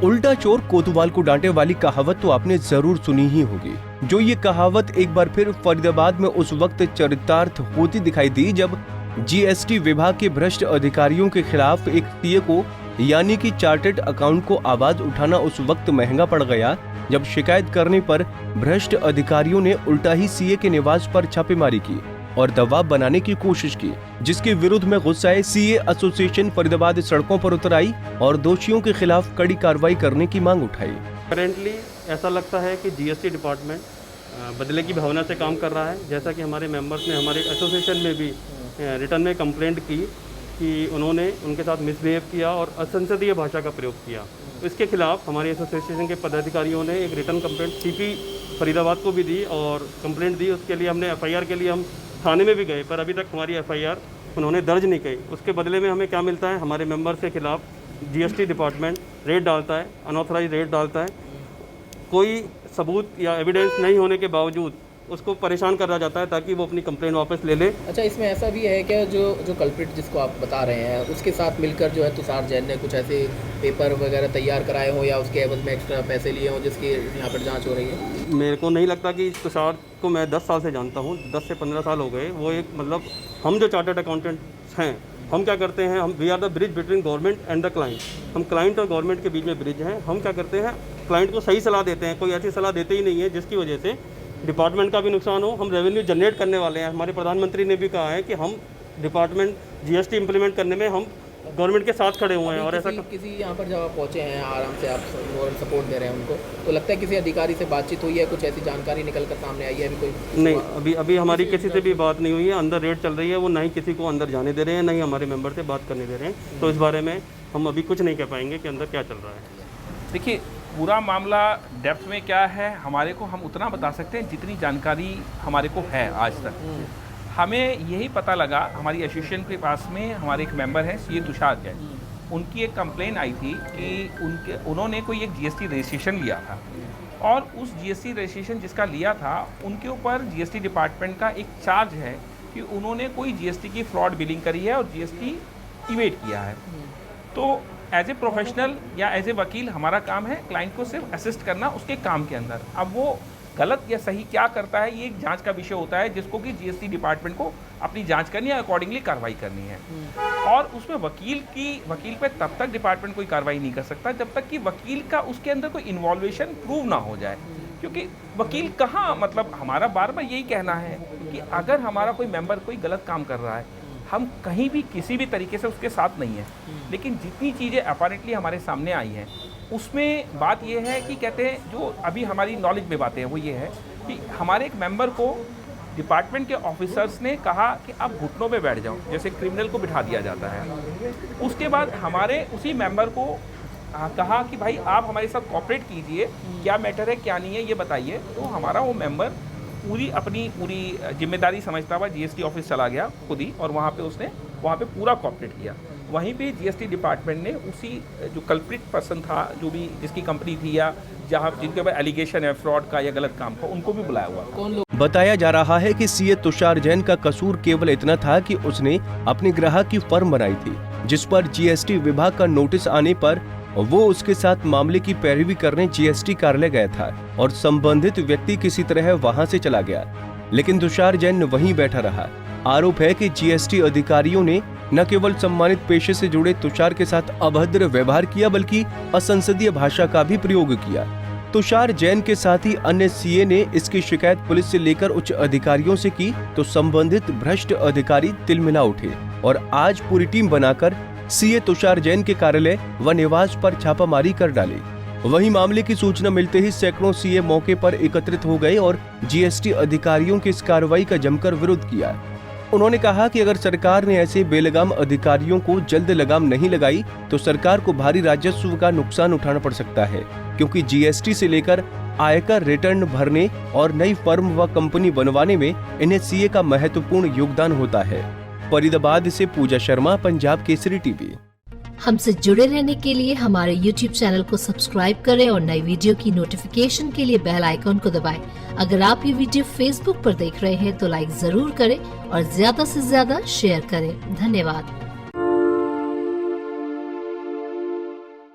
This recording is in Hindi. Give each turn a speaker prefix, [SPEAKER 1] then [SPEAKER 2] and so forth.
[SPEAKER 1] उल्टा चोर कोतवाल को डांटे वाली कहावत तो आपने जरूर सुनी ही होगी। जो ये कहावत एक बार फिर फरीदाबाद में उस वक्त चरितार्थ होती दिखाई दी जब जीएसटी विभाग के भ्रष्ट अधिकारियों के खिलाफ एक सीए को यानी कि चार्टर्ड अकाउंट को आवाज उठाना उस वक्त महंगा पड़ गया जब शिकायत करने पर भ्रष्ट अधिकारियों ने उल्टा ही सीए के निवास पर छापेमारी की और दबाव बनाने की कोशिश की, जिसके विरुद्ध में गुस्साए सीए एसोसिएशन फरीदाबाद सड़कों पर उतर आई और दोषियों के खिलाफ कड़ी कार्रवाई करने की मांग उठाई।
[SPEAKER 2] करेंटली ऐसा लगता है कि जीएसटी डिपार्टमेंट बदले की भावना से काम कर रहा है। जैसा कि हमारे मेंबर्स ने हमारे एसोसिएशन में भी रिटर्न में कंप्लेंट की कि उन्होंने उनके साथ मिसबिहेव किया और असंसदीय भाषा का प्रयोग किया। इसके खिलाफ हमारे एसोसिएशन के पदाधिकारियों ने एक रिटर्न कंप्लेंट सीपी फरीदाबाद को भी दी और कंप्लेंट दी। उसके लिए हमने एफआईआर के लिए हम थाने में भी गए, पर अभी तक हमारी एफआईआर उन्होंने दर्ज नहीं की। उसके बदले में हमें क्या मिलता है, हमारे मेंबर्स के खिलाफ जीएसटी डिपार्टमेंट रेड डालता है, अनऑथराइज रेड डालता है। कोई सबूत या एविडेंस नहीं होने के बावजूद उसको परेशान करा जाता है ताकि वो अपनी कंप्लेंट वापस ले ले।
[SPEAKER 3] अच्छा, इसमें ऐसा भी है क्या जो कल्प्रिट जिसको आप बता रहे हैं उसके साथ मिलकर जो है तुषार जैन ने कुछ ऐसे पेपर वगैरह तैयार कराए हों या उसके एवज में एक्स्ट्रा पैसे लिए हों जिसकी यहाँ पर जांच हो रही है?
[SPEAKER 2] मेरे को नहीं लगता कि तुषार को मैं 10 साल से जानता हूँ, 10 से 15 साल हो गए। वो एक मतलब हम जो चार्टर्ड अकाउंटेंट्स हैं, हम क्या करते हैं, हम we are the bridge between government and the client. हम क्लाइंट और गवर्नमेंट के बीच में ब्रिज हैं। हम क्या करते हैं, क्लाइंट को सही सलाह देते हैं। कोई ऐसी सलाह देते ही नहीं है जिसकी वजह से डिपार्टमेंट का भी नुकसान हो। हम रेवेन्यू जनरेट करने वाले हैं। हमारे प्रधानमंत्री ने भी कहा है कि हम डिपार्टमेंट जीएसटी इंप्लीमेंट करने में हम गवर्नमेंट के साथ खड़े हुए हैं। और ऐसा
[SPEAKER 3] किसी यहाँ पर जब आप पहुँचे हैं, आराम से आप सपोर्ट दे रहे हैं उनको, तो लगता है किसी अधिकारी से बातचीत हुई है, कुछ ऐसी जानकारी निकल कर सामने आई है? अभी कोई
[SPEAKER 2] नहीं, अभी हमारी किसी से भी बात नहीं हुई है। अंदर रेड चल रही है, वो नहीं किसी को अंदर जाने दे रहे हैं, नहीं हमारे मेंबर से बात करने दे रहे हैं। तो इस बारे में हम अभी कुछ नहीं कह पाएंगे कि अंदर क्या चल रहा है।
[SPEAKER 4] देखिए, पूरा मामला डेप्थ में क्या है हमारे को हम उतना बता सकते हैं जितनी जानकारी हमारे को है आज तक। हमें यही पता लगा, हमारी एसोसिएशन के पास में हमारे एक मेंबर हैं सीए तुषार जैन, उनकी एक कंप्लेन आई थी कि उन्होंने कोई एक जीएसटी रजिस्ट्रेशन लिया था और उस जीएसटी रजिस्ट्रेशन जिसका लिया था उनके ऊपर जीएसटी डिपार्टमेंट का एक चार्ज है कि उन्होंने कोई जीएसटी की फ्रॉड बिलिंग करी है और जीएसटी इवेट किया है। तो एज ए प्रोफेशनल या एज ए वकील हमारा काम है क्लाइंट को सिर्फ असिस्ट करना उसके काम के अंदर। अब वो गलत या सही क्या करता है ये एक जांच का विषय होता है जिसको कि जीएसटी डिपार्टमेंट को अपनी जांच करनी है, अकॉर्डिंगली कार्रवाई करनी है। और उसमें वकील पे तब तक डिपार्टमेंट कोई कार्रवाई नहीं कर सकता जब तक कि वकील का उसके अंदर कोई इन्वॉल्वेशन प्रूव ना हो जाए। क्योंकि वकील कहाँ, मतलब हमारा बार बार यही कहना है कि अगर हमारा कोई मेंबर कोई गलत काम कर रहा है, हम कहीं भी किसी भी तरीके से उसके साथ नहीं है, लेकिन जितनी चीज़ें अपैरेंटली हमारे सामने आई हैं उसमें बात यह है कि कहते हैं जो अभी हमारी नॉलेज में बातें हैं वो ये है कि हमारे एक मेंबर को डिपार्टमेंट के ऑफिसर्स ने कहा कि आप घुटनों पे बैठ जाओ, जैसे क्रिमिनल को बिठा दिया जाता है। उसके बाद हमारे उसी मेंबर को कहा कि भाई आप हमारे साथ कोऑपरेट कीजिए, क्या मैटर है क्या नहीं है ये बताइए। तो हमारा वो मेंबर अपनी पूरी जिम्मेदारी समझता हुआ जीएसटी ऑफिस चला गया खुद ही और वहाँ पे पूरा कोऑपरेट किया। वहीं पे जीएसटी डिपार्टमेंट ने उसी जो कल्प्रिट पर्सन था, जो भी जिसकी कंपनी थी या जहाँ जिनके ऊपर एलिगेशन है फ्रॉड का या गलत काम का, उनको भी बुलाया हुआ।
[SPEAKER 1] बताया जा रहा है कि सीए तुषार जैन का कसूर केवल इतना था कि उसने अपने ग्राहक की फर्म बनाई थी जिस पर जीएसटी विभाग का नोटिस आने पर वो उसके साथ मामले की पैरवी करने जीएसटी कार्यालय गया था और संबंधित व्यक्ति किसी तरह वहां से चला गया, लेकिन तुषार जैन वहीं बैठा रहा। आरोप है कि जीएसटी अधिकारियों ने न केवल सम्मानित पेशे से जुड़े तुषार के साथ अभद्र व्यवहार किया बल्कि असंसदीय भाषा का भी प्रयोग किया। तुषार जैन के साथ ही अन्य सीए ने इसकी शिकायत पुलिस से लेकर उच्च अधिकारियों से की तो संबंधित भ्रष्ट अधिकारी तिलमिला उठे और आज पूरी टीम बनाकर सीए तुषार जैन के कार्यालय व निवास पर छापामारी कर डाली। वहीं मामले की सूचना मिलते ही सैकड़ों सीए मौके पर एकत्रित हो गए और जीएसटी अधिकारियों की इस कार्रवाई का जमकर विरोध किया। उन्होंने कहा कि अगर सरकार ने ऐसे बेलगाम अधिकारियों को जल्द लगाम नहीं लगाई तो सरकार को भारी राजस्व का नुकसान उठाना पड़ सकता है, क्योंकि जीएसटी से लेकर आयकर रिटर्न भरने और नई फर्म व कंपनी बनवाने में इन्हें सीए का महत्वपूर्ण योगदान होता है। फरीदाबाद से पूजा शर्मा, पंजाब केसरी टीवी।
[SPEAKER 5] हमसे जुड़े रहने के लिए हमारे YouTube चैनल को सब्सक्राइब करें और नई वीडियो की नोटिफिकेशन के लिए बेल आइकॉन को दबाएं। अगर आप ये वीडियो Facebook पर देख रहे हैं तो लाइक जरूर करें और ज्यादा से ज्यादा शेयर करें। धन्यवाद।